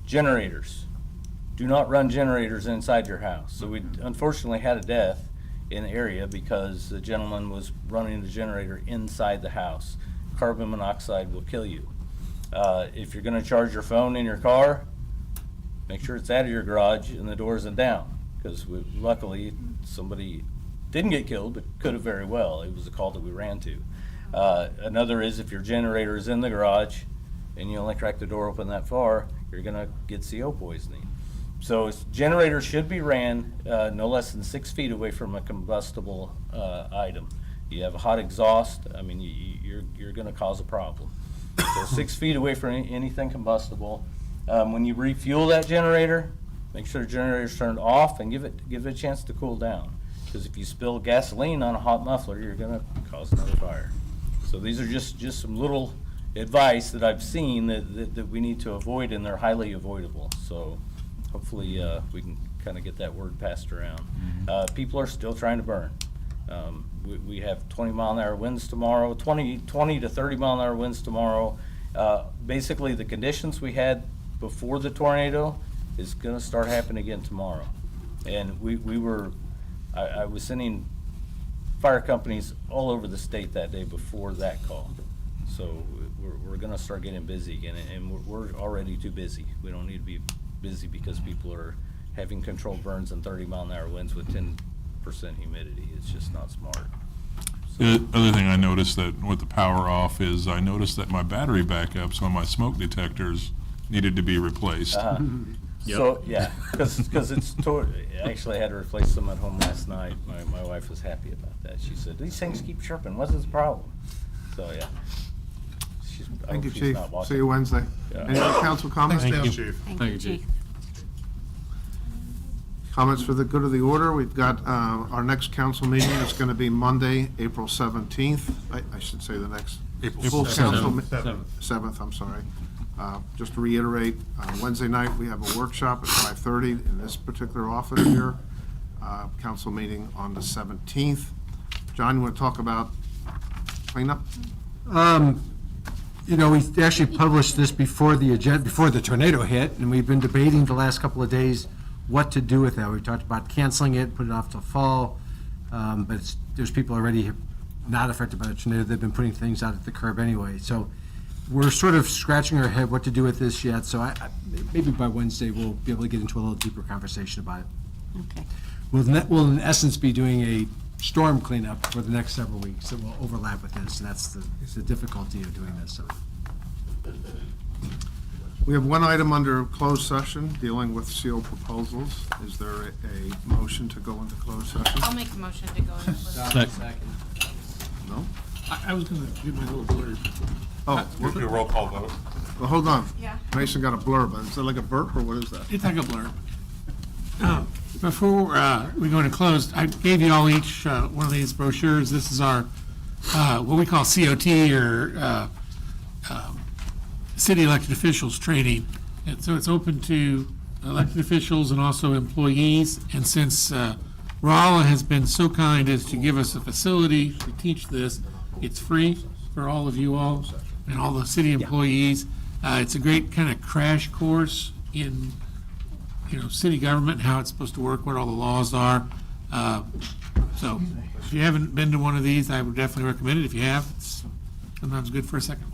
Generators. Do not run generators inside your house. So we unfortunately had a death in the area because the gentleman was running the generator inside the house. Carbon monoxide will kill you. If you're going to charge your phone in your car, make sure it's out of your garage and the door isn't down, because luckily somebody didn't get killed, but could have very well. It was a call that we ran to. Another is if your generator is in the garage and you only crack the door open that far, you're going to get CO poisoning. So generators should be ran no less than 6 feet away from a combustible item. You have a hot exhaust, I mean, you're going to cause a problem. So 6 feet away from anything combustible. When you refuel that generator, make sure the generator's turned off and give it a chance to cool down. Because if you spill gasoline on a hot muffler, you're going to cause another fire. So these are just some little advice that I've seen that we need to avoid, and they're highly avoidable. So hopefully we can kind of get that word passed around. People are still trying to burn. We have 20-mile-an-hour winds tomorrow, 20 to 30-mile-an-hour winds tomorrow. Basically, the conditions we had before the tornado is going to start happening again tomorrow. And I was sending fire companies all over the state that day before that call. So we're gonna start getting busy again, and we're already too busy. We don't need to be busy because people are having controlled burns and 30-mile-an-hour winds with 10% humidity. It's just not smart. The other thing I noticed that with the power off is I noticed that my battery backups on my smoke detectors needed to be replaced. So, yeah, because actually I had to replace them at home last night. My wife was happy about that. She said, these things keep chirping, what's the problem? So, yeah. I Thank you, hope she's Chief. not watching. See you Wednesday. Yeah. Any other council comments? Thank you. Chief. Thank you, Chief. Comments for the good of the order? We've got, our next council meeting is going to be Monday, April 17th. I should say the next. Full council. 7th, I'm sorry. Just to reiterate, Wednesday night, we have a workshop at 5:30 in this particular office here. Council meeting on the 17th. John, you want to talk about cleanup? You know, we actually published this before the tornado hit, and we've been debating the last couple of days what to do with that. We talked about canceling it, put it off till fall, but there's people already not affected by the tornado. They've been putting things out at the curb anyway. So we're sort of scratching our head what to do with this yet. So maybe by Wednesday, we'll be able to get into a little deeper conversation about it. Okay. We'll in essence be doing a storm cleanup for the next several weeks that will overlap with this, and that's the difficulty of doing this. So. We have one item under closed session dealing with sealed proposals. Is there a motion to go into closed session? I'll make a motion to go into closed session. No? I was gonna do my little blurb. Oh, We'll do a roll call vote. well, hold on. Yeah. Mason got a blurb. Is that like a burp or what is that? It's like a blurb. Before we go into closed, I gave you all each one of these brochures. This is our, what we call COT, or city elected officials training. And so it's open to elected officials and also employees. And since Rolla has been so kind as to give us a facility to teach this, it's free for all of you all and all the city employees. It's a great kind of crash course in, city government, how it's supposed to work, what all the laws are. So if you haven't been to one of these, I would definitely recommend it. If you have, it's sometimes good for a second one.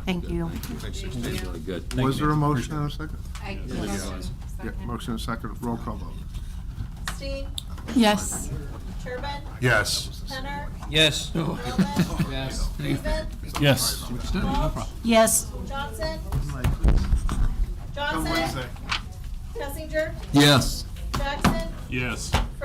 Thank you. Really good. Was there a motion and a second? Yes. Yeah, motion and a second. Roll call vote. Steve, Yes. Turbin, Yes. Penner, Yes. Roman, Yes. David, Yes. Walsh, Yes. Johnson, Come Johnson, Wednesday. Kessinger, Yes. Jackson, Yes.